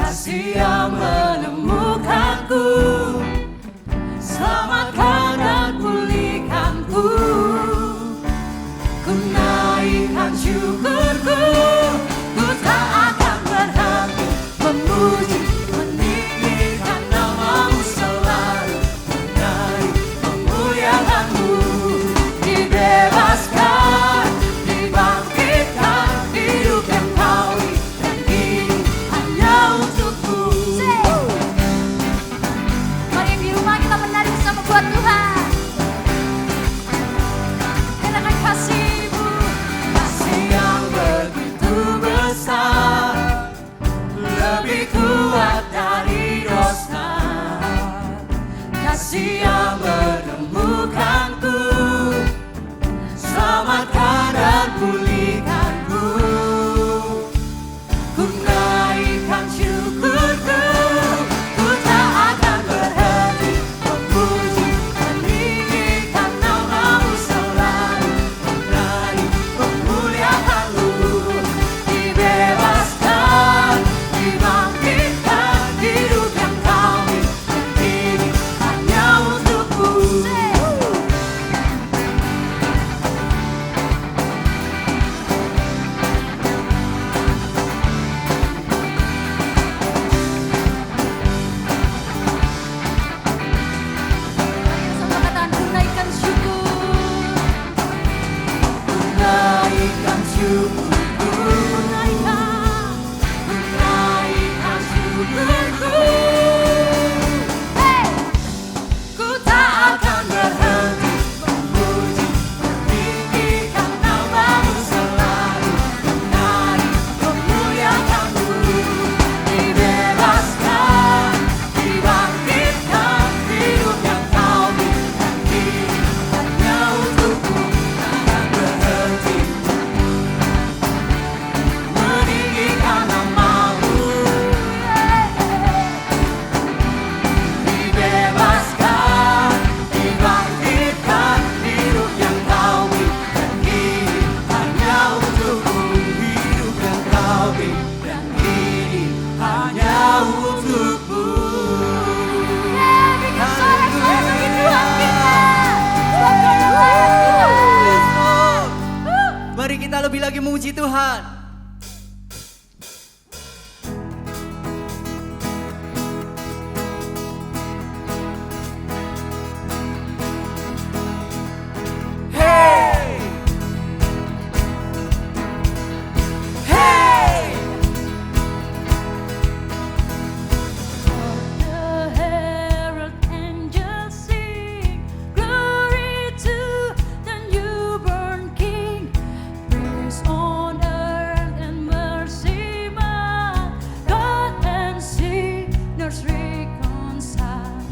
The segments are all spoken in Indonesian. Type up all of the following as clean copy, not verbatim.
kasih yang menemukanku, selamatkan dan pulihkanku. Ku naikkan syukurku, ku tak akan berhenti memuji, meninggikan namamu selalu, menari memuliakanmu. Dibebaskan, dibangkitkan, hidup yang kau dan ini hanya untukku. Mari yang di rumah kita menari bersama buat Tuhan. Nyatakan kasih-Mu, Kasih yang begitu besar, lebih kuat dari dosa. Kasih yang menemukanku, selamatkan dan pulihkanku. Ku naikkan syukurku, ku tak akan berhenti memuji, meninggikan namamu selalu, menari memuliakanmu. Dibebaskan, dibangkitkan, hidup yang kau dan ini hanya untukku. sama katakan ku naikkan syukur. Naikkan syukurku, naikkan syukurku. Hey! Ku tak akan berhenti memuji, meninggikan namamu selalu, menari memuliakanmu. Dibebaskan, dibangkitkan, hidup yang kau dan ini hanya untukku. Takkan berhenti meninggikan namamu. Dibebaskan, dibangkitkan, hidup yang kau dan ini hanya untukku. Hidup yang kau dan ini hanya untukku. Bikin sorak-sorai bagi Tuhan kita. Tuhan Tuhan. Mari kita lebih lagi memuji Tuhan. Hey! Hey! The herald angels sing, glory to the newborn King. Peace on earth and mercy among God and sinners reconciled.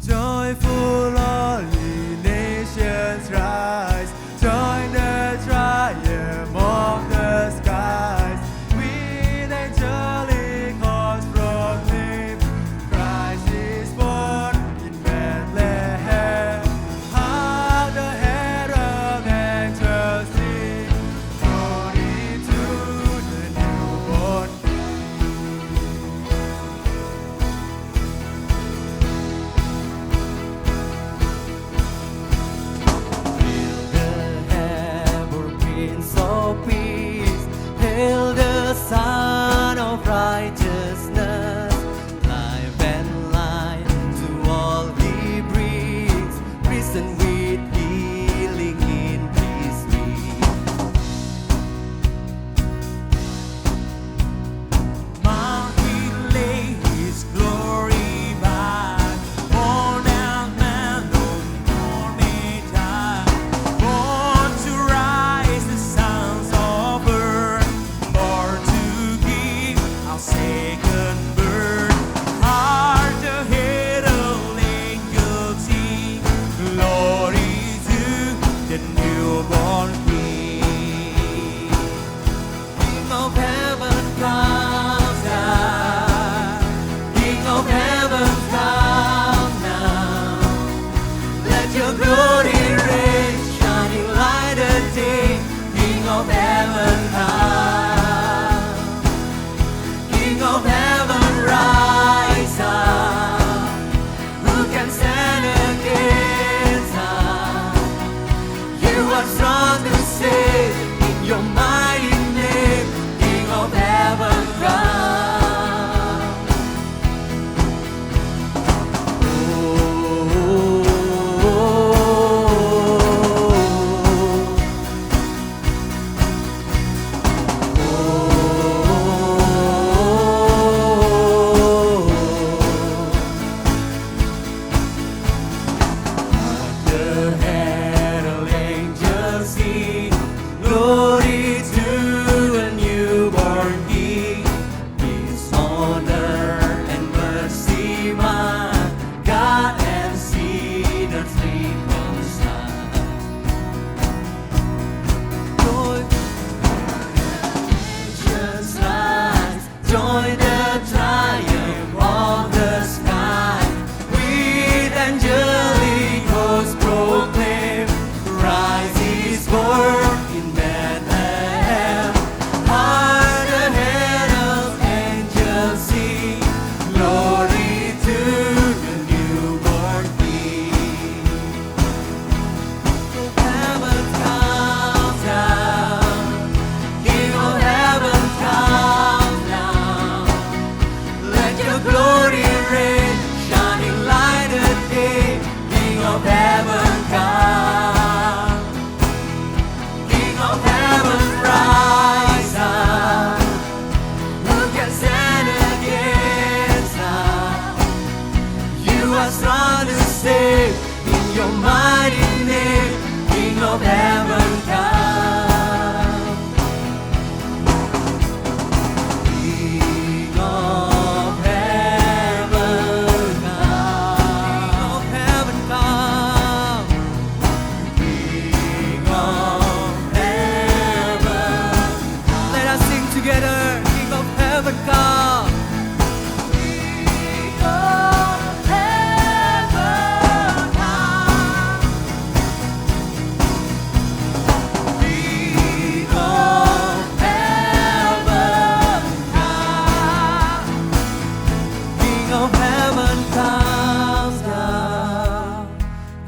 Joyful all ye nations rise, join the triumph of the skies. With angelic hosts proclaim, Christ is born in Bethlehem. How the herald angels sing, glory to the newborn The ever Prince of Peace, hail the Son of Righteousness. Life and light to all He brings, risen with healing in His wings. Mount He lay His glory by, born out man, no more may die. Born to rise the sons of earth, born to give our second birth. Heart the herald angels sing, glory to the newborn King. King of heaven comes down, King of heaven come now. Let your glory reign, shining light a day. King of heaven come. strong to save. In your mighty name, King of heaven, come. King of heaven, come. King of heaven, come. King of heaven, let us sing together. King of heaven, come. King of heaven, come. King of heaven, come. King of heaven comes down.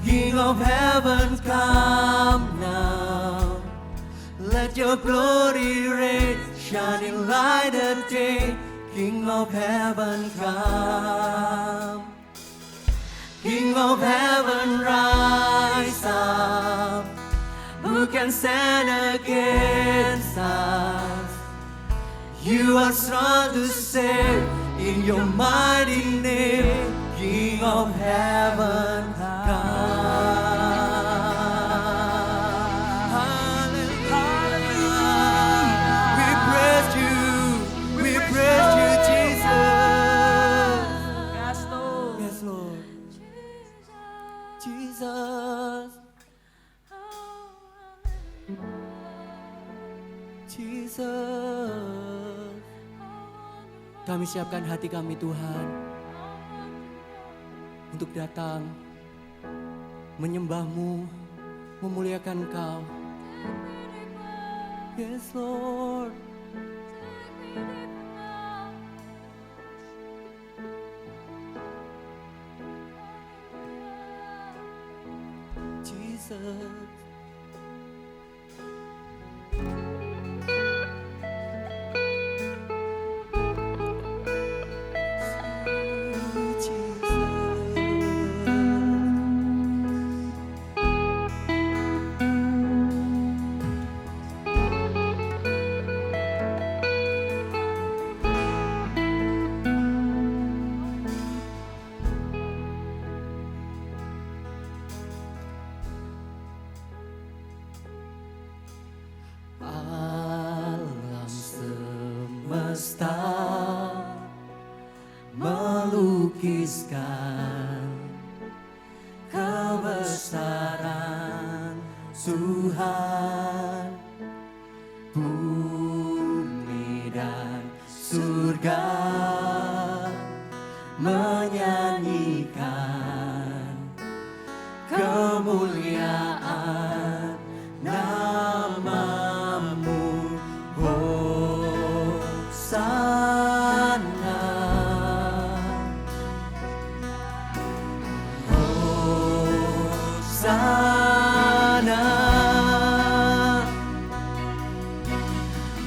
King of heaven, come now. Let your glory reign, shining light and day. King of heaven, come. King of heaven, rise up. Who can stand against us? You are strong to save. In your mighty name, King of heaven, come. Hallelujah. We praise you. We praise you, Jesus. Yes, Lord. Yes, Lord. Jesus. Jesus. Kami siapkan hati kami, Tuhan, untuk datang menyembah-Mu, memuliakan Engkau. Yes, Lord. Jesus. Alam semesta melukiskan kebesaran Tuhan. Bumi dan surga menyanyikan kemuliaan nama-Mu. Hosana, Hosana,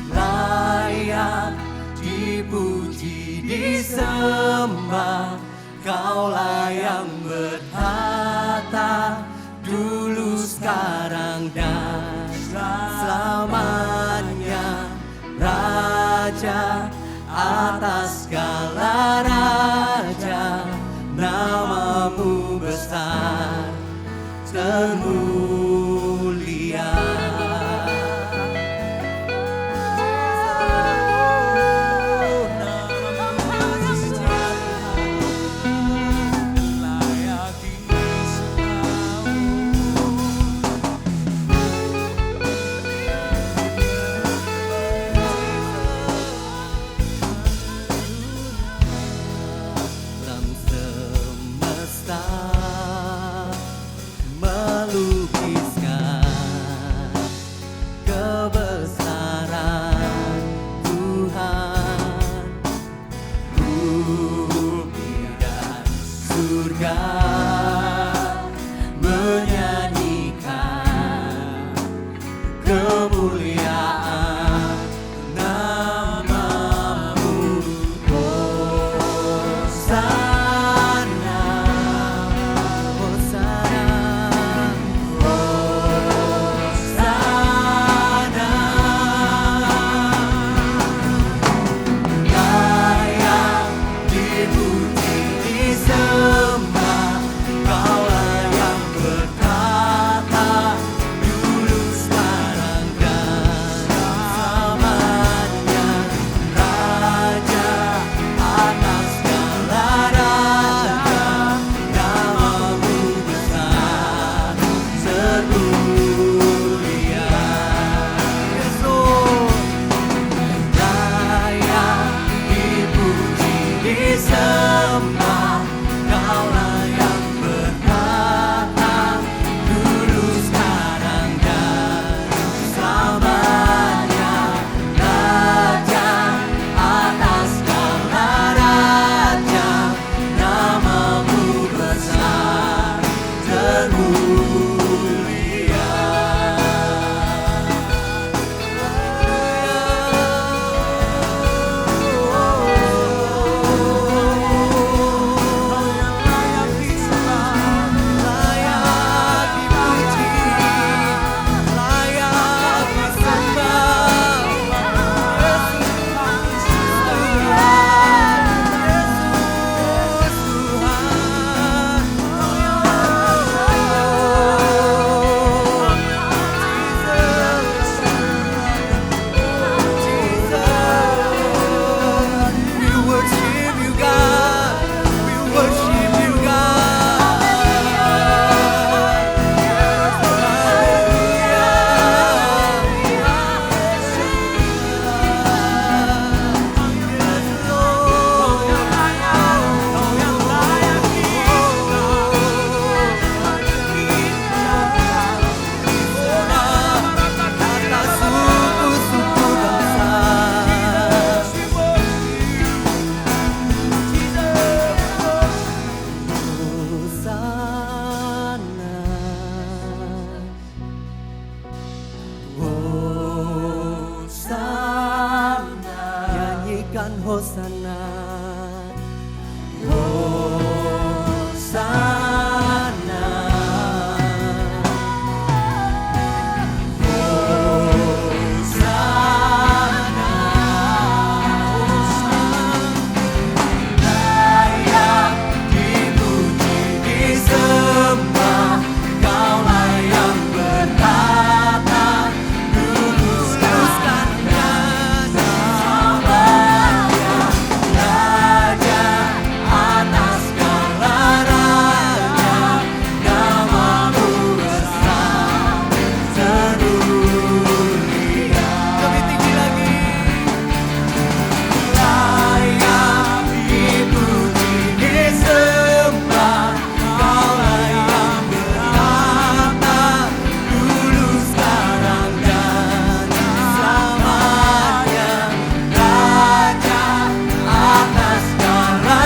layak dipuji disembah. Kaulah yang bertata dulu, sekarang dan selamanya, Raja atas segala raja. Nama-Mu besar termulia. Layak disembah. Alam semesta melukiskan Hosana, Hosana, Hosana, layak dipuji disembah, Kaulah yang bertata, luruskan dada selamanya, Raja atas segala raja, namamu besar sedunia. Lebih tinggi lagi. Layak dipuji disembah, Kaulah yang bertata, dulu sekarang dan selamanya, Raja atas segala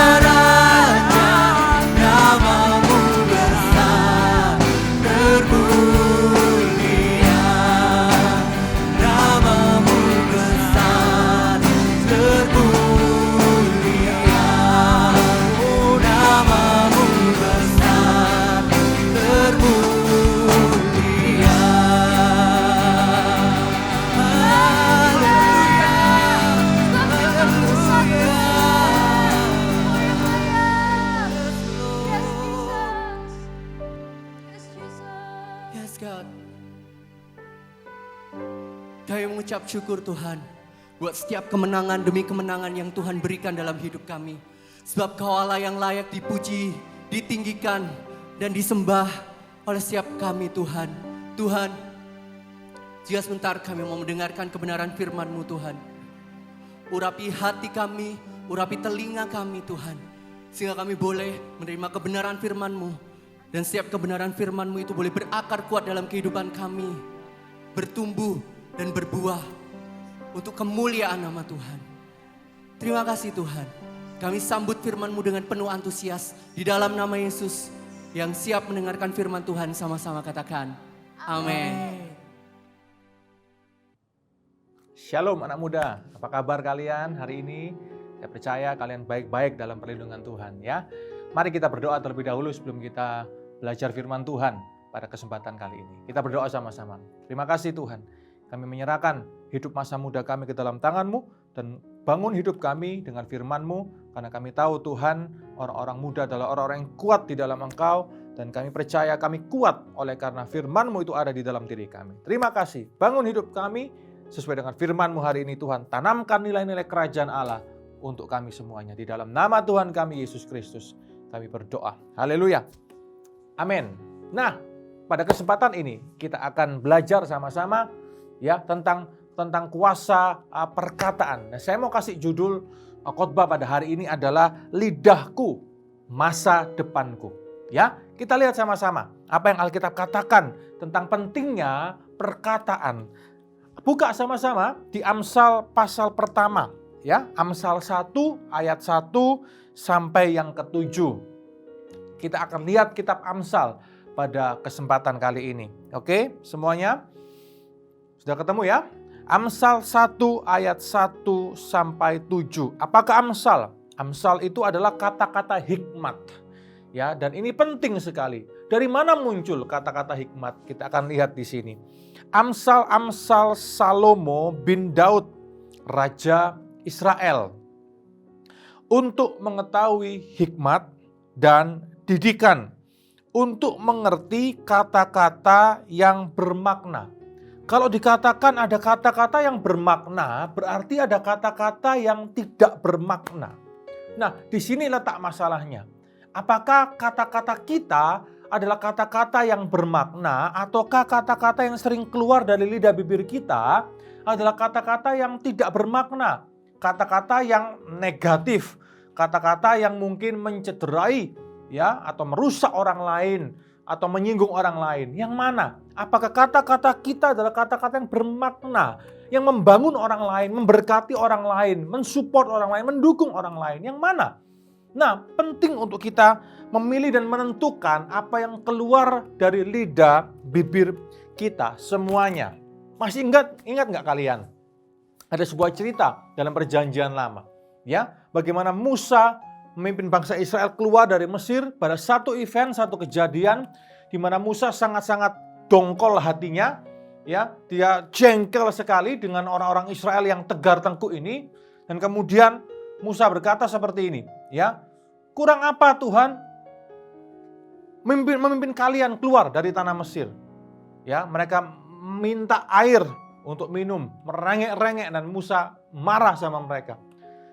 raja, namamu besar termulia, namamu besar termulia, oh namamu besar termulia. Yes, Jesus. Yes God. Kami mengucap syukur Tuhan buat setiap kemenangan demi kemenangan yang Tuhan berikan dalam hidup kami. Sebab Kau Allah yang layak dipuji, ditinggikan, dan disembah oleh setiap kami Tuhan. Tuhan, jika sebentar kami mau mendengarkan kebenaran firman-Mu Tuhan. Urapi hati kami, urapi telinga kami Tuhan. Sehingga kami boleh menerima kebenaran firman-Mu. Dan setiap kebenaran firman-Mu itu boleh berakar kuat dalam kehidupan kami. Bertumbuh dan berbuah untuk kemuliaan nama Tuhan. Terima kasih Tuhan. Kami sambut firman-Mu dengan penuh antusias di dalam nama Yesus. Yang siap mendengarkan firman Tuhan sama-sama katakan amin. Shalom anak muda, apa kabar kalian hari ini? Saya percaya kalian baik-baik dalam perlindungan Tuhan ya. Mari kita berdoa terlebih dahulu sebelum kita belajar firman Tuhan pada kesempatan kali ini. Kita berdoa sama-sama. Terima kasih Tuhan, kami menyerahkan hidup masa muda kami ke dalam tangan-Mu dan bangun hidup kami dengan firman-Mu, karena kami tahu Tuhan orang-orang muda adalah orang-orang yang kuat di dalam Engkau, dan kami percaya kami kuat oleh karena firman-Mu itu ada di dalam diri kami. Terima kasih, bangun hidup kami sesuai dengan firman-Mu hari ini Tuhan. Tanamkan nilai-nilai kerajaan Allah untuk kami semuanya. Di dalam nama Tuhan kami Yesus Kristus kami berdoa. Haleluya. Amin. Nah, pada kesempatan ini kita akan belajar sama-sama ya tentang kuasa perkataan. Nah, saya mau kasih judul khotbah pada hari ini adalah lidahku, masa depanku. Ya, kita lihat sama-sama apa yang Alkitab katakan tentang pentingnya perkataan. Buka sama-sama di Amsal pasal pertama, ya. Amsal 1 ayat 1 sampai yang ke-7. Kita akan lihat kitab Amsal pada kesempatan kali ini. Oke, semuanya sudah ketemu ya? Amsal 1 ayat 1 sampai 7. Apakah Amsal? Amsal itu adalah kata-kata hikmat. Ya, dan ini penting sekali. Dari mana muncul kata-kata hikmat? Kita akan lihat di sini. Amsal Salomo bin Daud, Raja Israel. Untuk mengetahui hikmat dan didikan. Untuk mengerti kata-kata yang bermakna. Kalau dikatakan ada kata-kata yang bermakna, berarti ada kata-kata yang tidak bermakna. Nah, di sini letak masalahnya. Apakah kata-kata kita adalah kata-kata yang bermakna, ataukah kata-kata yang sering keluar dari lidah bibir kita adalah kata-kata yang tidak bermakna, kata-kata yang negatif, kata-kata yang mungkin mencederai, ya, atau merusak orang lain, atau menyinggung orang lain. Yang mana? Apakah kata-kata kita adalah kata-kata yang bermakna, yang membangun orang lain, memberkati orang lain, mensupport orang lain, mendukung orang lain? Yang mana? Nah, penting untuk kita memilih dan menentukan apa yang keluar dari lidah bibir kita semuanya. Masih ingat nggak kalian? Ada sebuah cerita dalam perjanjian lama. Ya, bagaimana Musa memimpin bangsa Israel keluar dari Mesir pada satu event, satu kejadian di mana Musa sangat-sangat dongkol hatinya, ya, dia jengkel sekali dengan orang-orang Israel yang tegar tengkuk ini, dan kemudian Musa berkata seperti ini, ya, kurang apa Tuhan memimpin kalian keluar dari tanah Mesir? Ya, mereka minta air untuk minum, merengek-rengek, dan Musa marah sama mereka.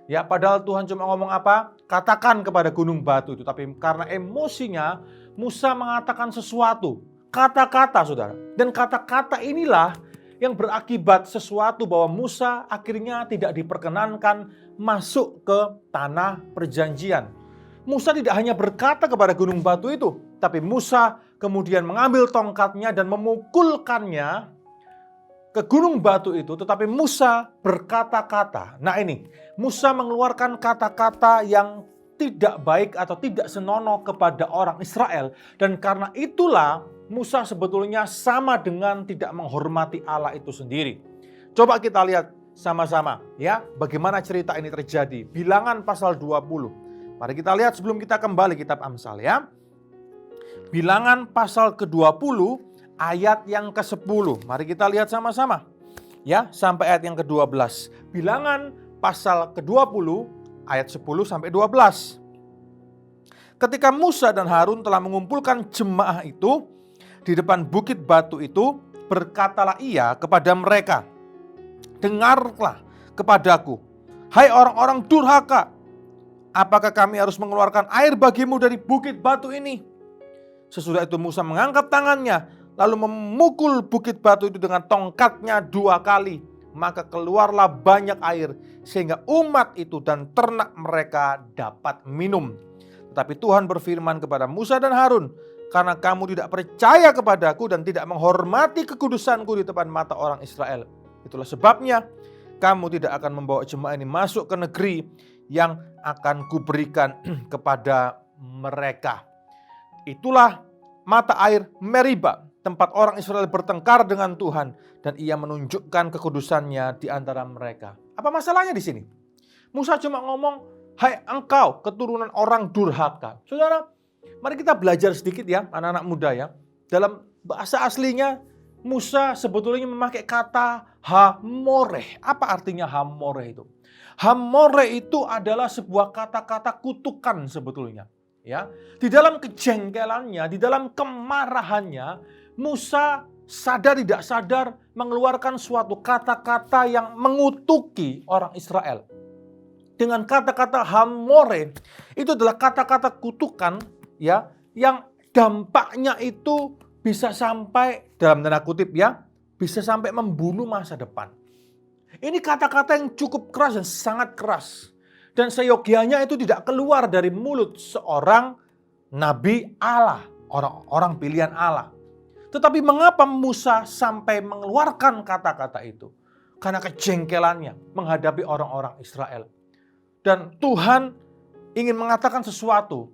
Ya, padahal Tuhan cuma ngomong apa? Katakan kepada gunung batu itu. Tapi karena emosinya, Musa mengatakan sesuatu. Kata-kata, saudara. Dan kata-kata inilah yang berakibat sesuatu bahwa Musa akhirnya tidak diperkenankan masuk ke tanah perjanjian. Musa tidak hanya berkata kepada gunung batu itu, tapi Musa kemudian mengambil tongkatnya dan memukulkannya ke gunung batu itu, tetapi Musa berkata-kata. Nah ini, Musa mengeluarkan kata-kata yang tidak baik atau tidak senonoh kepada orang Israel. Dan karena itulah Musa sebetulnya sama dengan tidak menghormati Allah itu sendiri. Coba kita lihat sama-sama ya, bagaimana cerita ini terjadi. Bilangan pasal 20. Mari kita lihat sebelum kita kembali kitab Amsal ya. Bilangan pasal ke-20 ayat yang ke-10. Mari kita lihat sama-sama. Ya, sampai ayat yang ke-12. Bilangan pasal ke-20 ayat 10 sampai 12. Ketika Musa dan Harun telah mengumpulkan jemaah itu di depan bukit batu itu, berkatalah ia kepada mereka, dengarlah kepadaku, hai orang-orang durhaka, apakah kami harus mengeluarkan air bagimu dari bukit batu ini? Sesudah itu Musa mengangkat tangannya, lalu memukul bukit batu itu dengan tongkatnya 2 kali. Maka keluarlah banyak air, sehingga umat itu dan ternak mereka dapat minum. Tetapi Tuhan berfirman kepada Musa dan Harun, karena kamu tidak percaya kepadaku dan tidak menghormati kekudusanku di depan mata orang Israel, itulah sebabnya kamu tidak akan membawa jemaah ini masuk ke negeri yang akan kuberikan kepada mereka. Itulah mata air Meriba, tempat orang Israel bertengkar dengan Tuhan, dan ia menunjukkan kekudusannya di antara mereka. Apa masalahnya di sini? Musa cuma ngomong, hai engkau keturunan orang durhaka. Saudara, mari kita belajar sedikit ya, anak-anak muda ya. Dalam bahasa aslinya, Musa sebetulnya memakai kata hamoreh. Apa artinya hamoreh itu? Hamoreh itu adalah sebuah kata-kata kutukan sebetulnya. Ya, di dalam kejengkelannya, di dalam kemarahannya, Musa sadar tidak sadar mengeluarkan suatu kata-kata yang mengutuki orang Israel. Dengan kata-kata hamore, itu adalah kata-kata kutukan ya, yang dampaknya itu bisa sampai, dalam tanda kutip ya, bisa sampai membunuh masa depan. Ini kata-kata yang cukup keras dan sangat keras. Dan seyogianya itu tidak keluar dari mulut seorang nabi Allah, orang pilihan Allah. Tetapi mengapa Musa sampai mengeluarkan kata-kata itu? Karena kejengkelannya menghadapi orang-orang Israel. Dan Tuhan ingin mengatakan sesuatu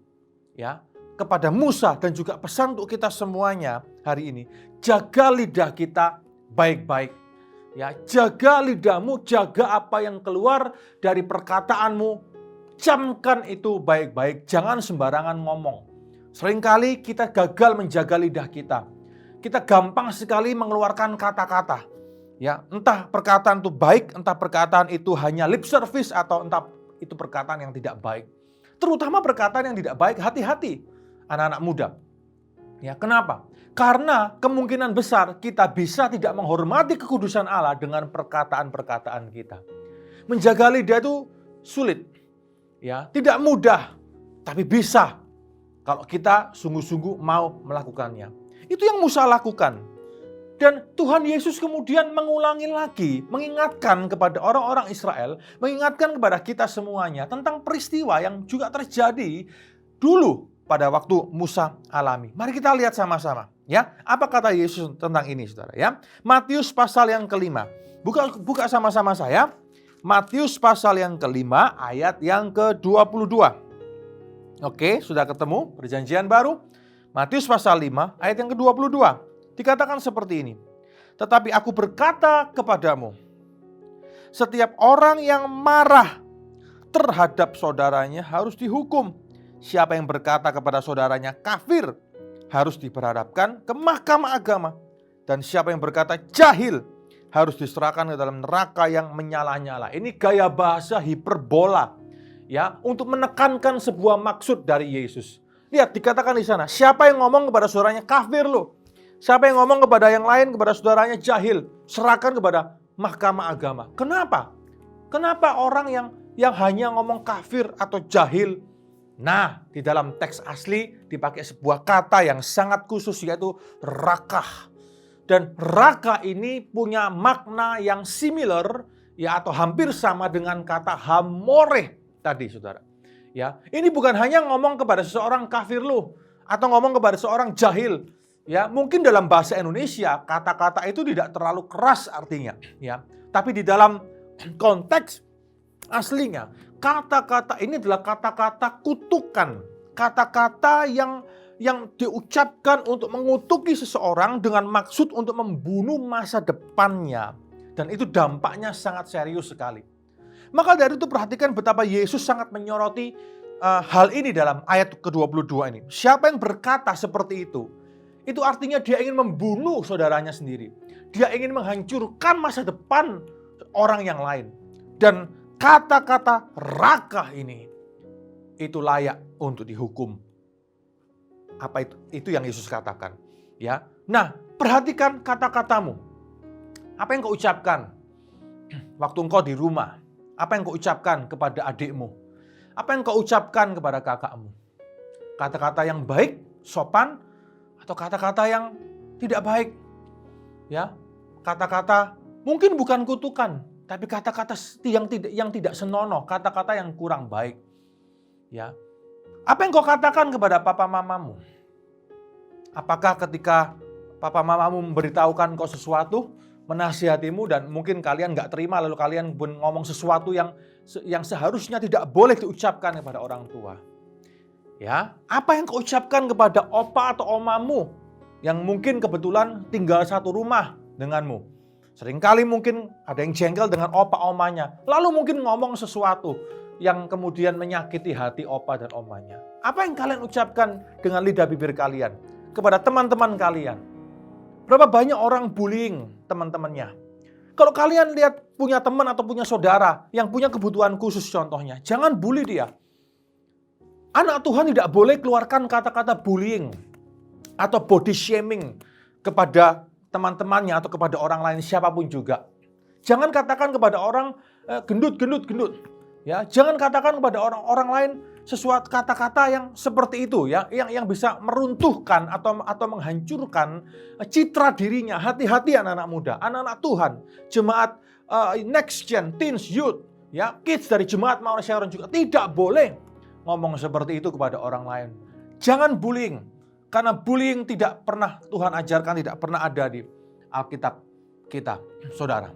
ya kepada Musa, dan juga pesan untuk kita semuanya hari ini. Jaga lidah kita baik-baik. Ya, jaga lidahmu, jaga apa yang keluar dari perkataanmu. Camkan itu baik-baik, jangan sembarangan ngomong. Seringkali kita gagal menjaga lidah kita. Kita gampang sekali mengeluarkan kata-kata. Ya, entah perkataan itu baik, entah perkataan itu hanya lip service, atau entah itu perkataan yang tidak baik. Terutama perkataan yang tidak baik, hati-hati anak-anak muda. Ya, kenapa? Karena kemungkinan besar kita bisa tidak menghormati kekudusan Allah dengan perkataan-perkataan kita. Menjaga lidah itu sulit. Ya, tidak mudah, tapi bisa kalau kita sungguh-sungguh mau melakukannya. Itu yang Musa lakukan. Dan Tuhan Yesus kemudian mengulangi lagi, mengingatkan kepada orang-orang Israel, mengingatkan kepada kita semuanya tentang peristiwa yang juga terjadi dulu pada waktu Musa alami. Mari kita lihat sama-sama. Ya, apa kata Yesus tentang ini, saudara? Ya, Matius pasal yang ke-5. Buka sama-sama saya. Matius pasal yang ke-5 ayat yang ke-22. Oke, sudah ketemu perjanjian baru. Matius pasal 5 ayat yang ke-22. Dikatakan seperti ini. Tetapi aku berkata kepadamu, setiap orang yang marah terhadap saudaranya harus dihukum. Siapa yang berkata kepada saudaranya kafir harus diperhadapkan ke mahkamah agama. Dan siapa yang berkata jahil harus diserahkan ke dalam neraka yang menyala-nyala. Ini gaya bahasa hiperbola, ya, untuk menekankan sebuah maksud dari Yesus. Lihat, dikatakan di sana, siapa yang ngomong kepada saudaranya kafir lo, siapa yang ngomong kepada yang lain, kepada saudaranya jahil, serahkan kepada mahkamah agama. Kenapa? Kenapa orang yang hanya ngomong kafir atau jahil? Nah, di dalam teks asli dipakai sebuah kata yang sangat khusus, yaitu rakah. Dan raka ini punya makna yang similar, ya, atau hampir sama dengan kata hamoreh tadi, saudara. Ya, ini bukan hanya ngomong kepada seseorang kafir lu atau ngomong kepada seorang jahil. Ya, mungkin dalam bahasa Indonesia kata-kata itu tidak terlalu keras artinya, ya. Tapi di dalam konteks aslinya, kata-kata ini adalah kata-kata kutukan, kata-kata yang diucapkan untuk mengutuki seseorang dengan maksud untuk membunuh masa depannya. Dan itu dampaknya sangat serius sekali. Maka dari itu perhatikan betapa Yesus sangat menyoroti hal ini dalam ayat ke-22 ini. Siapa yang berkata seperti itu artinya dia ingin membunuh saudaranya sendiri. Dia ingin menghancurkan masa depan orang yang lain. Dan kata-kata rakah ini, itu layak untuk dihukum. Apa itu? Itu yang Yesus katakan. Ya. Nah, perhatikan kata-katamu. Apa yang kau ucapkan waktu engkau di rumah? Apa yang kau ucapkan kepada adikmu? Apa yang kau ucapkan kepada kakakmu? Kata-kata yang baik, sopan, atau kata-kata yang tidak baik? Ya, kata-kata mungkin bukan kutukan, tapi kata-kata yang tidak senonoh, kata-kata yang kurang baik. Ya. Apa yang kau katakan kepada papa mamamu? Apakah ketika papa mamamu memberitahukan kau sesuatu, menasihatimu, dan mungkin kalian gak terima, lalu kalian pun ngomong sesuatu yang seharusnya tidak boleh diucapkan kepada orang tua? Ya, apa yang kau ucapkan kepada opa atau omamu yang mungkin kebetulan tinggal satu rumah denganmu? Seringkali mungkin ada yang jengkel dengan opa omanya, lalu mungkin ngomong sesuatu yang kemudian menyakiti hati opa dan omanya. Apa yang kalian ucapkan dengan lidah bibir kalian kepada teman-teman kalian? Berapa banyak orang bullying teman-temannya? Kalau kalian lihat punya teman atau punya saudara yang punya kebutuhan khusus contohnya, jangan bully dia. Anak Tuhan tidak boleh keluarkan kata-kata bullying atau body shaming kepada teman-temannya atau kepada orang lain siapapun juga. Jangan katakan kepada orang gendut. Ya, jangan katakan kepada orang lain sesuatu kata-kata yang seperti itu, ya, yang bisa meruntuhkan atau menghancurkan citra dirinya. Hati-hati anak-anak muda, anak-anak Tuhan, jemaat next gen, teens, youth, ya, kids dari jemaat Maurai Sharon juga tidak boleh ngomong seperti itu kepada orang lain. Jangan bullying, karena bullying tidak pernah Tuhan ajarkan, tidak pernah ada di Alkitab kita, saudara.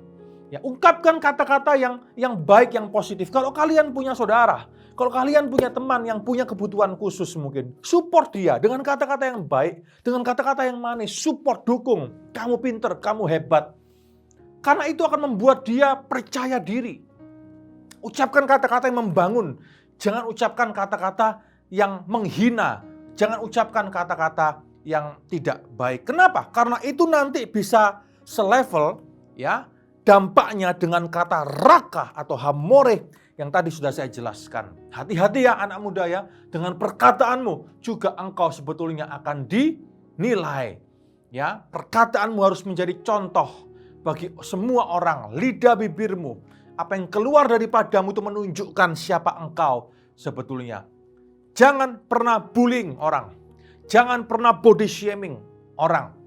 Ya, ungkapkan kata-kata yang baik, yang positif. Kalau kalian punya saudara, kalau kalian punya teman yang punya kebutuhan khusus mungkin, support dia dengan kata-kata yang baik, dengan kata-kata yang manis, support, dukung. Kamu pinter, kamu hebat. Karena itu akan membuat dia percaya diri. Ucapkan kata-kata yang membangun. Jangan ucapkan kata-kata yang menghina. Jangan ucapkan kata-kata yang tidak baik. Kenapa? Karena itu nanti bisa selevel, ya, dampaknya dengan kata rakah atau hamoreh yang tadi sudah saya jelaskan. Hati-hati ya anak muda ya, dengan perkataanmu juga engkau sebetulnya akan dinilai. Ya, perkataanmu harus menjadi contoh bagi semua orang. Lidah bibirmu, apa yang keluar daripadamu itu menunjukkan siapa engkau sebetulnya. Jangan pernah bullying orang. Jangan pernah body shaming orang.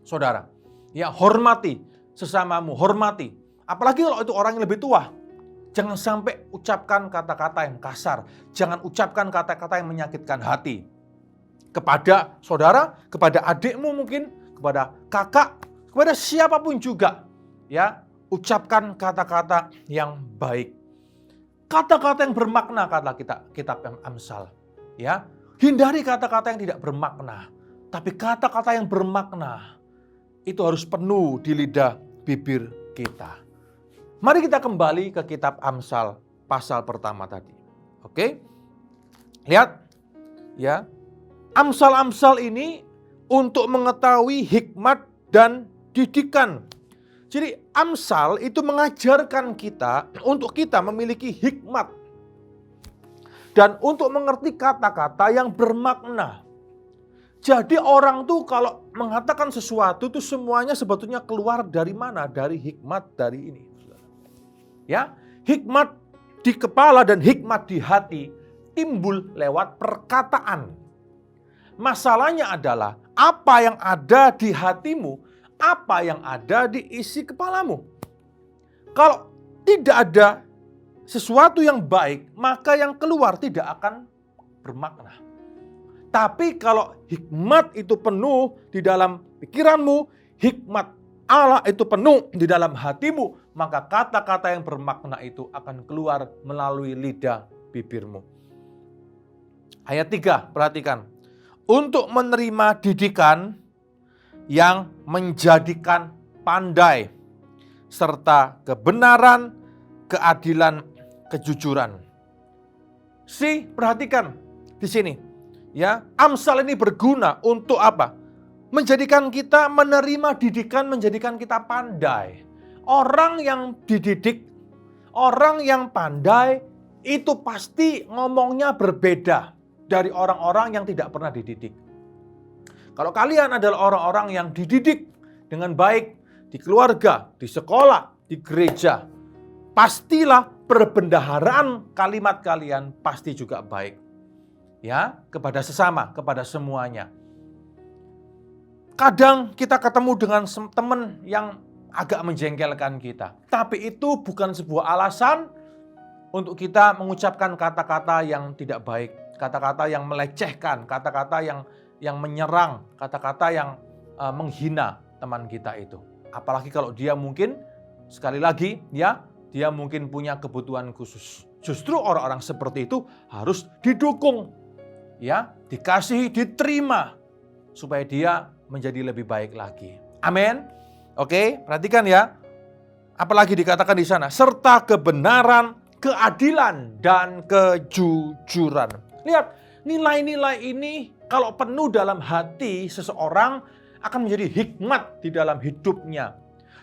Saudara, ya, hormati sesamamu, hormati. Apalagi kalau itu orang yang lebih tua. Jangan sampai ucapkan kata-kata yang kasar. Jangan ucapkan kata-kata yang menyakitkan hati. Kepada saudara, kepada adikmu mungkin, kepada kakak, kepada siapapun juga. Ya, ucapkan kata-kata yang baik. Kata-kata yang bermakna, kata kitab Amsal. Ya, hindari kata-kata yang tidak bermakna. Tapi kata-kata yang bermakna itu harus penuh di lidah bibir kita. Mari kita kembali ke kitab Amsal pasal pertama tadi. Oke? Lihat ya. Amsal-amsal ini untuk mengetahui hikmat dan didikan. Jadi Amsal itu mengajarkan kita untuk kita memiliki hikmat. Dan untuk mengerti kata-kata yang bermakna. Jadi orang tuh kalau mengatakan sesuatu tuh semuanya sebetulnya keluar dari mana? Dari hikmat dari ini. Ya, hikmat di kepala dan hikmat di hati timbul lewat perkataan. Masalahnya adalah apa yang ada di hatimu, apa yang ada di isi kepalamu. Kalau tidak ada sesuatu yang baik, maka yang keluar tidak akan bermakna. Tapi kalau hikmat itu penuh di dalam pikiranmu, hikmat Allah itu penuh di dalam hatimu, maka kata-kata yang bermakna itu akan keluar melalui lidah bibirmu. Ayat 3, perhatikan. Untuk menerima didikan yang menjadikan pandai, serta kebenaran, keadilan, kejujuran. Perhatikan di sini. Ya, Amsal ini berguna untuk apa? Menjadikan kita menerima didikan, menjadikan kita pandai. Orang yang dididik, orang yang pandai, itu pasti ngomongnya berbeda dari orang-orang yang tidak pernah dididik. Kalau kalian adalah orang-orang yang dididik dengan baik di keluarga, di sekolah, di gereja, pastilah perbendaharaan kalimat kalian pasti juga baik. Ya, kepada sesama, kepada semuanya. Kadang kita ketemu dengan teman yang agak menjengkelkan kita. Tapi itu bukan sebuah alasan untuk kita mengucapkan kata-kata yang tidak baik. Kata-kata yang melecehkan, kata-kata yang menyerang, kata-kata yang menghina teman kita itu. Apalagi kalau dia mungkin, sekali lagi ya, dia mungkin punya kebutuhan khusus. Justru orang-orang seperti itu harus didukung, ya, dikasihi, diterima, supaya dia menjadi lebih baik lagi. Amin. Oke, perhatikan ya. Apalagi dikatakan di sana, serta kebenaran, keadilan, dan kejujuran. Lihat, nilai-nilai ini kalau penuh dalam hati seseorang akan menjadi hikmat di dalam hidupnya.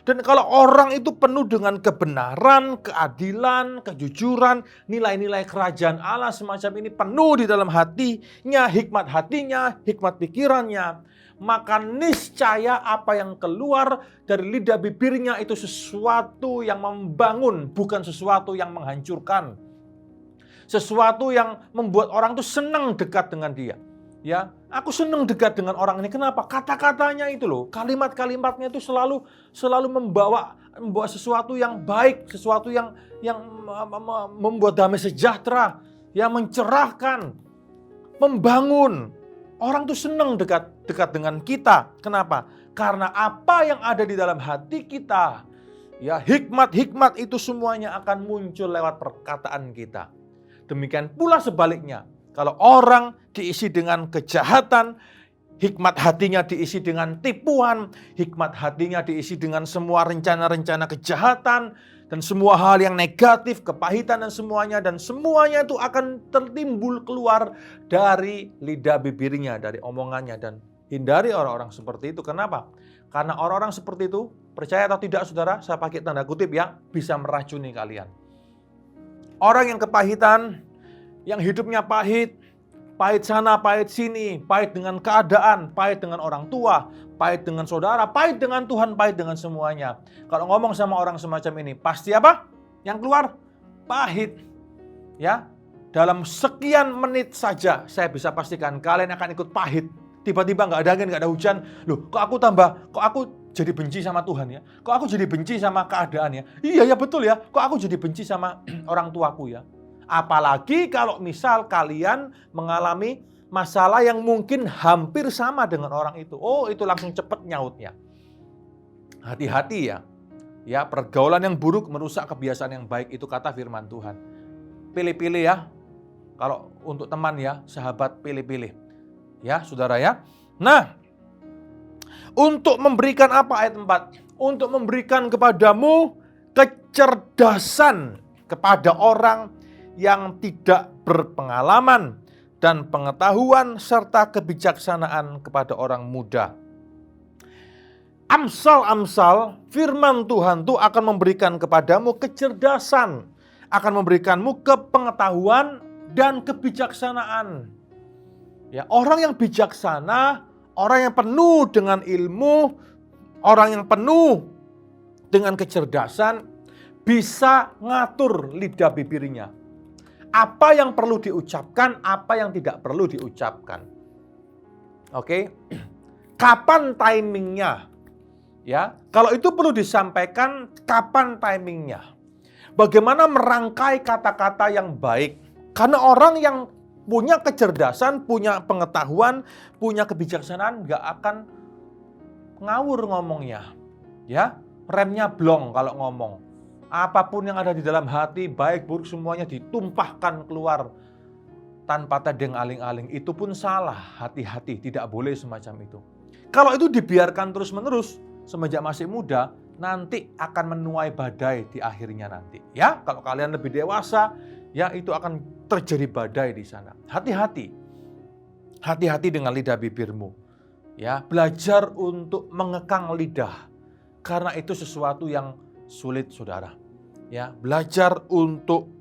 Dan kalau orang itu penuh dengan kebenaran, keadilan, kejujuran, nilai-nilai kerajaan Allah semacam ini penuh di dalam hatinya, hikmat pikirannya, maka niscaya apa yang keluar dari lidah bibirnya itu sesuatu yang membangun, bukan sesuatu yang menghancurkan. Sesuatu yang membuat orang itu senang dekat dengan dia. Ya, aku senang dekat dengan orang ini. Kenapa? Kata-katanya itu loh, kalimat-kalimatnya itu selalu membawa sesuatu yang baik, sesuatu yang membuat damai sejahtera, yang mencerahkan, membangun. Orang tuh senang dekat dengan kita. Kenapa? Karena apa yang ada di dalam hati kita, ya, hikmat-hikmat itu semuanya akan muncul lewat perkataan kita. Demikian pula sebaliknya. Kalau orang diisi dengan kejahatan, hikmat hatinya diisi dengan tipuan, hikmat hatinya diisi dengan semua rencana-rencana kejahatan, dan semua hal yang negatif, kepahitan dan semuanya itu akan tertimbul keluar dari lidah bibirnya, dari omongannya. Dan hindari orang-orang seperti itu. Kenapa? Karena orang-orang seperti itu, percaya atau tidak saudara, saya pakai tanda kutip ya, bisa meracuni kalian. Orang yang kepahitan, yang hidupnya pahit sana, pahit sini, pahit dengan keadaan, pahit dengan orang tua, pahit dengan saudara, pahit dengan Tuhan, pahit dengan semuanya. Kalau ngomong sama orang semacam ini, pasti apa? Yang keluar pahit. Ya, dalam sekian menit saja saya bisa pastikan kalian akan ikut pahit. Tiba-tiba nggak ada angin, nggak ada hujan. Loh, kok aku jadi benci sama Tuhan ya? Kok aku jadi benci sama keadaan ya? Iya ya betul ya. Kok aku jadi benci sama orang tuaku ya? Apalagi kalau misal kalian mengalami masalah yang mungkin hampir sama dengan orang itu. Oh, itu langsung cepat nyautnya. Hati-hati ya. Ya, pergaulan yang buruk merusak kebiasaan yang baik, itu kata firman Tuhan. Pilih-pilih ya. Kalau untuk teman ya, sahabat, pilih-pilih. Ya, saudara ya. Nah, untuk memberikan apa ayat 4? Untuk memberikan kepadamu kecerdasan kepada orang yang tidak berpengalaman dan pengetahuan serta kebijaksanaan kepada orang muda. Amsal-amsal firman Tuhan itu akan memberikan kepadamu kecerdasan, akan memberikanmu kepengetahuan dan kebijaksanaan. Ya, orang yang bijaksana, orang yang penuh dengan ilmu, orang yang penuh dengan kecerdasan bisa ngatur lidah bibirnya. Apa yang perlu diucapkan, apa yang tidak perlu diucapkan. Oke. Kapan timingnya? Ya, kalau itu perlu disampaikan, kapan timingnya? Bagaimana merangkai kata-kata yang baik? Karena orang yang punya kecerdasan, punya pengetahuan, punya kebijaksanaan, nggak akan ngawur ngomongnya. Ya, remnya blong kalau ngomong. Apapun yang ada di dalam hati, baik buruk semuanya ditumpahkan keluar tanpa tedeng aling-aling. Itu pun salah, hati-hati, tidak boleh semacam itu. Kalau itu dibiarkan terus-menerus, semenjak masih muda, nanti akan menuai badai di akhirnya nanti. Ya, kalau kalian lebih dewasa, ya itu akan terjadi badai di sana. Hati-hati. Hati-hati dengan lidah bibirmu. Ya, belajar untuk mengekang lidah. Karena itu sesuatu yang sulit, saudara. Ya, belajar untuk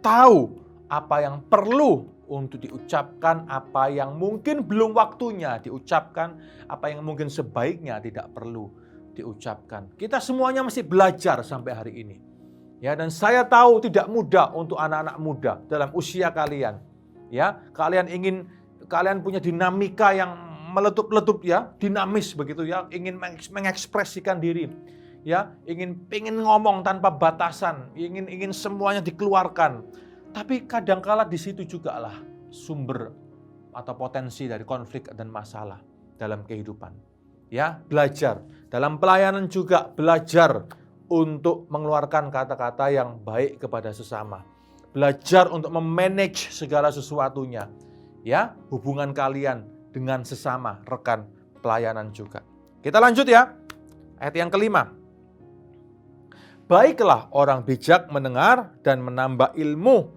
tahu apa yang perlu untuk diucapkan, apa yang mungkin belum waktunya diucapkan, apa yang mungkin sebaiknya tidak perlu diucapkan. Kita semuanya masih belajar sampai hari ini. Ya, dan saya tahu tidak mudah untuk anak-anak muda dalam usia kalian. Ya, kalian punya dinamika yang meletup-letup ya, dinamis begitu ya, ingin mengekspresikan diri. Ya, ingin ngomong tanpa batasan, ingin semuanya dikeluarkan. Tapi kadangkala di situ juga lah sumber atau potensi dari konflik dan masalah dalam kehidupan. Ya, belajar. Dalam pelayanan juga belajar untuk mengeluarkan kata-kata yang baik kepada sesama. Belajar untuk memanage segala sesuatunya. Ya, hubungan kalian dengan sesama rekan pelayanan juga. Kita lanjut ya. Ayat yang kelima. Baiklah orang bijak mendengar dan menambah ilmu,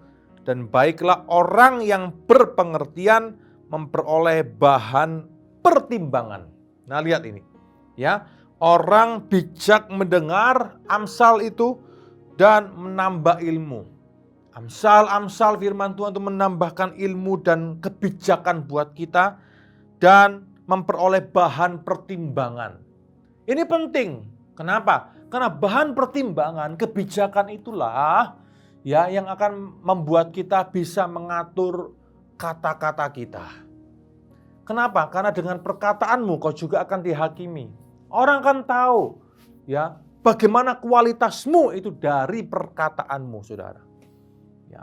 dan baiklah orang yang berpengertian memperoleh bahan pertimbangan. Nah, lihat ini. Ya, orang bijak mendengar Amsal itu dan menambah ilmu. Amsal firman Tuhan itu menambahkan ilmu dan kebijakan buat kita dan memperoleh bahan pertimbangan. Ini penting. Kenapa? Karena bahan pertimbangan, kebijakan itulah ya yang akan membuat kita bisa mengatur kata-kata kita. Kenapa? Karena dengan perkataanmu kau juga akan dihakimi. Orang kan tahu ya bagaimana kualitasmu itu dari perkataanmu, saudara. Ya.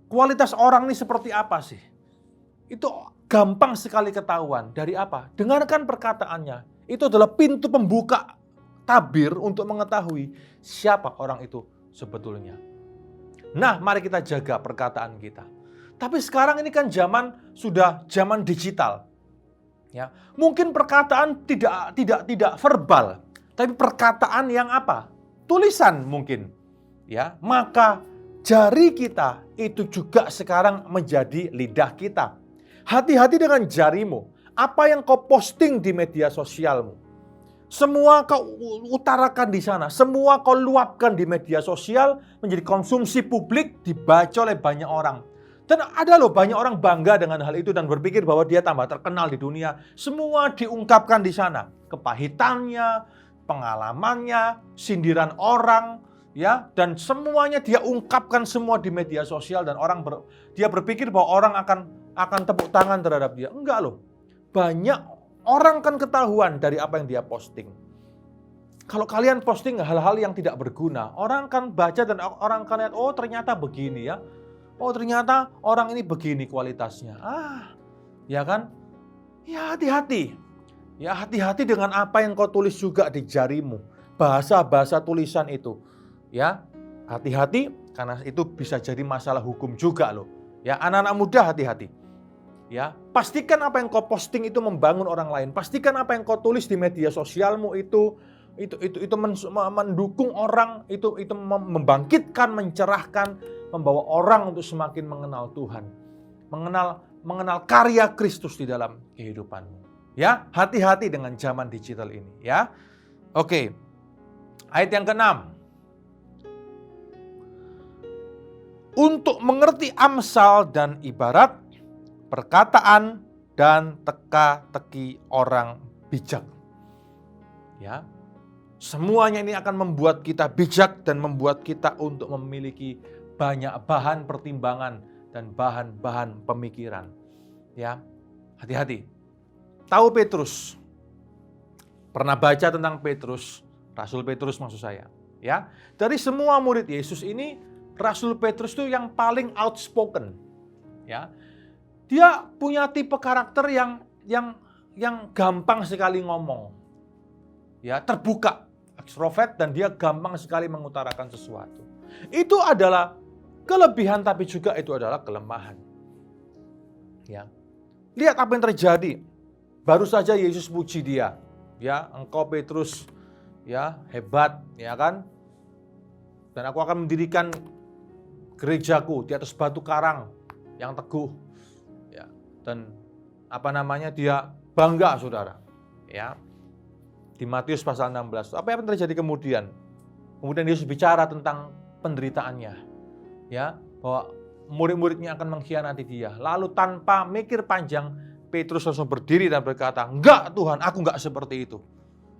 Kualitas orang ini seperti apa sih? Itu gampang sekali ketahuan. Dari apa? Dengarkan perkataannya. Itu adalah pintu pembuka tabir untuk mengetahui siapa orang itu sebetulnya. Nah, mari kita jaga perkataan kita. Tapi sekarang ini kan sudah zaman digital. Ya, mungkin perkataan tidak verbal, tapi perkataan yang apa? Tulisan mungkin. Ya, maka jari kita itu juga sekarang menjadi lidah kita. Hati-hati dengan jarimu. Apa yang kau posting di media sosialmu? Semua kau utarakan di sana, semua kau luapkan di media sosial, menjadi konsumsi publik, dibaca oleh banyak orang. Dan ada loh banyak orang bangga dengan hal itu dan berpikir bahwa dia tambah terkenal di dunia. Semua diungkapkan di sana, kepahitannya, pengalamannya, sindiran orang, ya, dan semuanya dia ungkapkan semua di media sosial dan dia berpikir bahwa orang akan tepuk tangan terhadap dia. Enggak loh, banyak orang kan ketahuan dari apa yang dia posting. Kalau kalian posting hal-hal yang tidak berguna, orang kan baca dan orang kan lihat, oh ternyata begini ya. Oh ternyata orang ini begini kualitasnya. Ya kan? Ya hati-hati. Ya hati-hati dengan apa yang kau tulis juga di jarimu. Bahasa-bahasa tulisan itu. Ya, hati-hati karena itu bisa jadi masalah hukum juga loh. Ya, anak-anak muda hati-hati. Ya, pastikan apa yang kau posting itu membangun orang lain. Pastikan apa yang kau tulis di media sosialmu itu mendukung orang, itu membangkitkan, mencerahkan, membawa orang untuk semakin mengenal Tuhan. Mengenal karya Kristus di dalam kehidupanmu. Ya, hati-hati dengan zaman digital ini, ya. Oke. Ayat yang ke-6. Untuk mengerti amsal dan ibarat, perkataan dan teka-teki orang bijak. Ya. Semuanya ini akan membuat kita bijak dan membuat kita untuk memiliki banyak bahan pertimbangan dan bahan-bahan pemikiran. Ya. Hati-hati. Tahu Petrus? Pernah baca tentang Petrus, Rasul Petrus maksud saya, ya. Dari semua murid Yesus ini, Rasul Petrus itu yang paling outspoken, ya. Dia punya tipe karakter yang gampang sekali ngomong, ya, terbuka, ekstrovert, dan dia gampang sekali mengutarakan sesuatu. Itu adalah kelebihan, tapi juga itu adalah kelemahan. Ya, lihat apa yang terjadi. Baru saja Yesus puji dia, ya, engkau Petrus, ya, hebat, ya kan? Dan aku akan mendirikan gerejaku di atas batu karang yang teguh, ya. Dan dia bangga, saudara, ya. Di Matius pasal 16. Apa yang terjadi kemudian? Kemudian Yesus bicara tentang penderitaannya, ya, bahwa murid-muridnya akan mengkhianati dia. Lalu tanpa mikir panjang, Petrus langsung berdiri dan berkata, enggak Tuhan, aku enggak seperti itu.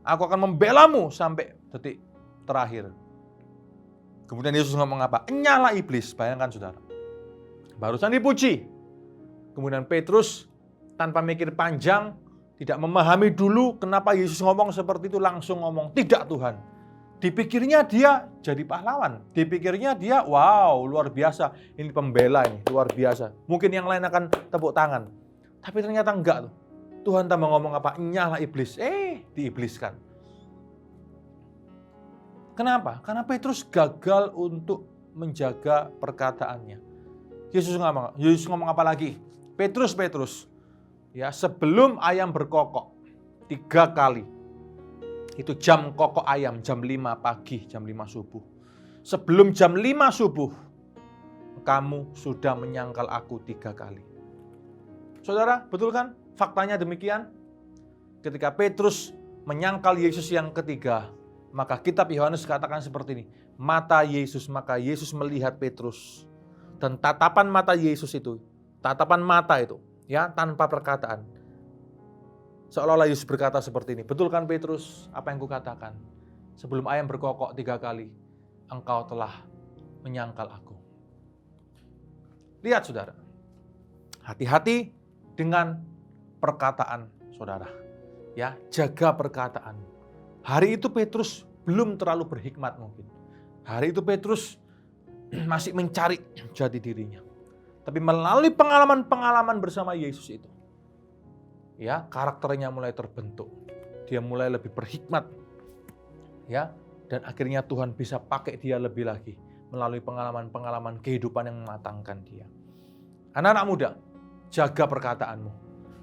Aku akan membelamu sampai detik terakhir. Kemudian Yesus ngomong apa? Enyala iblis, bayangkan saudara. Barusan dipuji. Kemudian Petrus tanpa mikir panjang, tidak memahami dulu kenapa Yesus ngomong seperti itu, langsung ngomong, tidak Tuhan. Dipikirnya dia jadi pahlawan. Dipikirnya dia, wow, luar biasa. Ini pembela ini, luar biasa. Mungkin yang lain akan tepuk tangan. Tapi ternyata enggak tuh. Tuhan tambah ngomong apa? Nyala iblis. Diibliskan. Kenapa? Karena Petrus gagal untuk menjaga perkataannya. Yesus ngomong apa lagi? Petrus. Ya, sebelum ayam berkokok 3 kali. Itu jam kokok ayam, jam 5 pagi, jam 5 subuh. Sebelum jam 5 subuh, kamu sudah menyangkal aku 3 kali. Saudara, betul kan? Faktanya demikian. Ketika Petrus menyangkal Yesus yang ketiga, maka kitab Yohanes katakan seperti ini. Maka Yesus melihat Petrus. Dan tatapan mata Yesus itu, tatapan mata itu, ya, tanpa perkataan. Seolah-olah Yesus berkata seperti ini. Betul kan Petrus, apa yang kukatakan? Sebelum ayam berkokok 3 kali, engkau telah menyangkal aku. Lihat saudara, hati-hati dengan perkataan saudara. Ya, jaga perkataan. Hari itu Petrus belum terlalu berhikmat mungkin. Hari itu Petrus masih mencari jati dirinya. Tapi melalui pengalaman-pengalaman bersama Yesus itu, ya, karakternya mulai terbentuk. Dia mulai lebih berhikmat. Ya, dan akhirnya Tuhan bisa pakai dia lebih lagi melalui pengalaman-pengalaman kehidupan yang mematangkan dia. Anak-anak muda, jaga perkataanmu.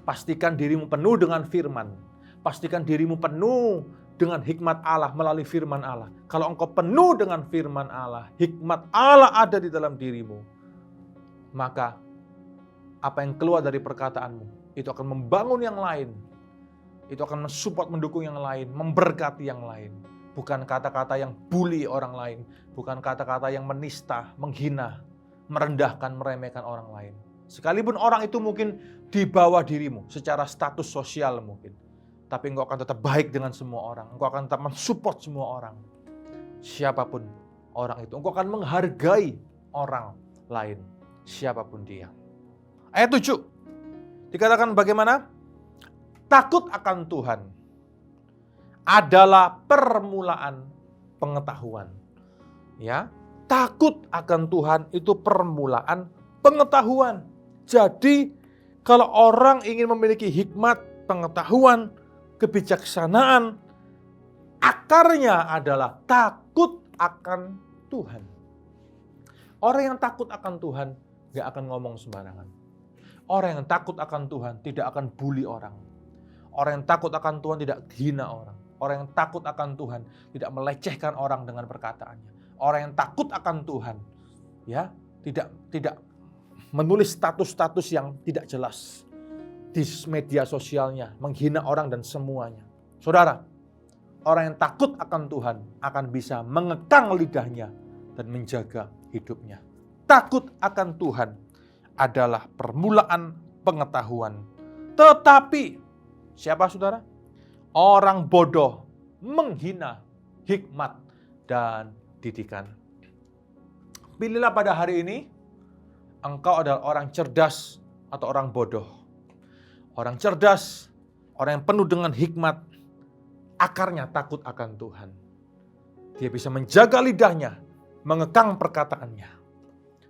Pastikan dirimu penuh dengan firman. Pastikan dirimu penuh dengan hikmat Allah melalui firman Allah. Kalau engkau penuh dengan firman Allah, hikmat Allah ada di dalam dirimu, maka apa yang keluar dari perkataanmu itu akan membangun yang lain. Itu akan mensupport, mendukung yang lain, memberkati yang lain. Bukan kata-kata yang bully orang lain, bukan kata-kata yang menista, menghina, merendahkan, meremehkan orang lain. Sekalipun orang itu mungkin di bawah dirimu secara status sosial mungkin, tapi engkau akan tetap baik dengan semua orang. Engkau akan tetap mensupport semua orang. Siapapun orang itu, engkau akan menghargai orang lain, siapapun dia. Ayat 7 dikatakan bagaimana? Takut akan Tuhan adalah permulaan pengetahuan. Ya, takut akan Tuhan itu permulaan pengetahuan. Jadi, kalau orang ingin memiliki hikmat, pengetahuan, kebijaksanaan, akarnya adalah takut akan Tuhan. Orang yang takut akan Tuhan gak akan ngomong sembarangan. Orang yang takut akan Tuhan tidak akan bully orang. Orang yang takut akan Tuhan tidak hina orang. Orang yang takut akan Tuhan tidak melecehkan orang dengan perkataannya. Orang yang takut akan Tuhan, ya, tidak menulis status-status yang tidak jelas di media sosialnya, menghina orang dan semuanya. Saudara, orang yang takut akan Tuhan akan bisa mengekang lidahnya dan menjaga hidupnya. Takut akan Tuhan adalah permulaan pengetahuan. Tetapi, siapa saudara? Orang bodoh menghina hikmat dan didikan. Pilihlah pada hari ini, engkau adalah orang cerdas atau orang bodoh. Orang cerdas, orang yang penuh dengan hikmat, akarnya takut akan Tuhan. Dia bisa menjaga lidahnya, mengekang perkataannya.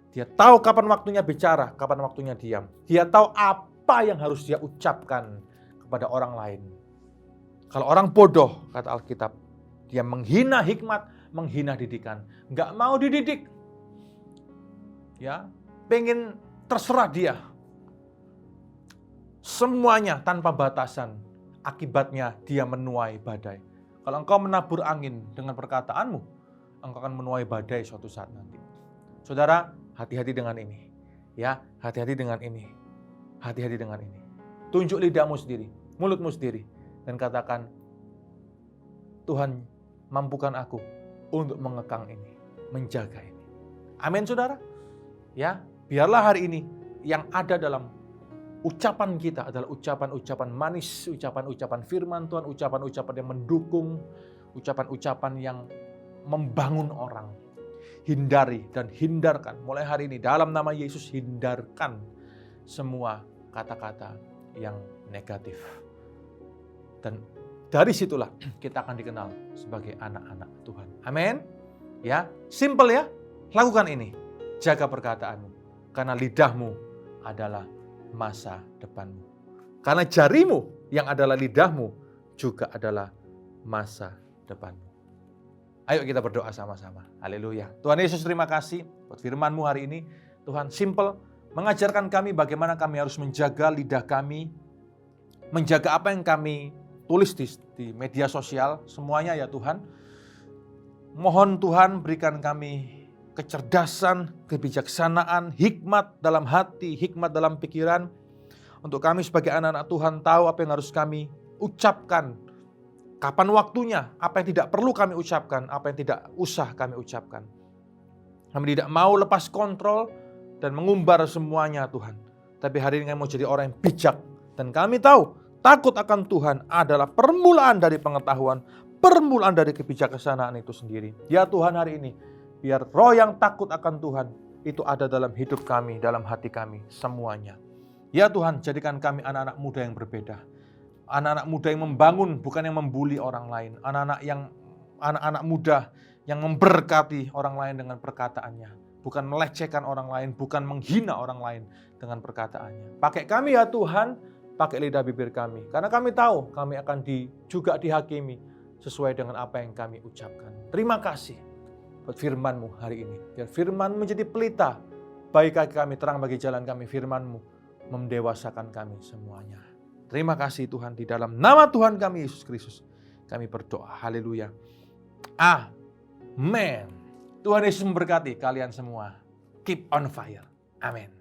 Dia tahu kapan waktunya bicara, kapan waktunya diam. Dia tahu apa yang harus dia ucapkan kepada orang lain. Kalau orang bodoh, kata Alkitab, dia menghina hikmat, menghina didikan. Nggak mau dididik. Ya, pengen terserah dia. Semuanya tanpa batasan. Akibatnya dia menuai badai. Kalau engkau menabur angin dengan perkataanmu, engkau akan menuai badai suatu saat nanti. Saudara, hati-hati dengan ini. Ya, hati-hati dengan ini. Hati-hati dengan ini. Tunjuk lidahmu sendiri, mulutmu sendiri, dan katakan, Tuhan, mampukan aku untuk mengekang ini, menjaga ini. Amin, saudara. Ya, biarlah hari ini yang ada dalam ucapan kita adalah ucapan-ucapan manis, ucapan-ucapan firman Tuhan, ucapan-ucapan yang mendukung, ucapan-ucapan yang membangun orang. Hindari dan hindarkan. Mulai hari ini dalam nama Yesus, hindarkan semua kata-kata yang negatif. Dan dari situlah kita akan dikenal sebagai anak-anak Tuhan. Amin. Ya, simple ya. Lakukan ini. Jaga perkataanmu. Karena lidahmu adalah masa depanmu. Karena jarimu yang adalah lidahmu juga adalah masa depanmu. Ayo kita berdoa sama-sama. Haleluya. Tuhan Yesus, terima kasih buat firman-Mu hari ini. Tuhan, simple, mengajarkan kami bagaimana kami harus menjaga lidah kami, menjaga apa yang kami tulis di media sosial, semuanya ya Tuhan. Mohon Tuhan berikan kami kecerdasan, kebijaksanaan, hikmat dalam hati, hikmat dalam pikiran. Untuk kami sebagai anak-anak Tuhan tahu apa yang harus kami ucapkan. Kapan waktunya, apa yang tidak perlu kami ucapkan, apa yang tidak usah kami ucapkan. Kami tidak mau lepas kontrol dan mengumbar semuanya Tuhan. Tapi hari ini kami mau jadi orang yang bijak. Dan kami tahu, takut akan Tuhan adalah permulaan dari pengetahuan, permulaan dari kebijaksanaan itu sendiri. Ya Tuhan, hari ini, biar roh yang takut akan Tuhan itu ada dalam hidup kami, dalam hati kami, semuanya. Ya Tuhan, jadikan kami anak-anak muda yang berbeda. Anak-anak muda yang membangun, bukan yang membuli orang lain. Anak-anak muda yang memberkati orang lain dengan perkataannya. Bukan melecehkan orang lain, bukan menghina orang lain dengan perkataannya. Pakai kami ya Tuhan, pakai lidah bibir kami. Karena kami tahu kami akan juga dihakimi sesuai dengan apa yang kami ucapkan. Terima kasih buat firman-Mu hari ini. Biar firman menjadi pelita bagi kaki kami, terang bagi jalan kami. Firman-Mu mendewasakan kami semuanya. Terima kasih Tuhan, di dalam nama Tuhan kami Yesus Kristus kami berdoa. Haleluya. Amen. Tuhan Yesus memberkati kalian semua. Keep on fire. Amin.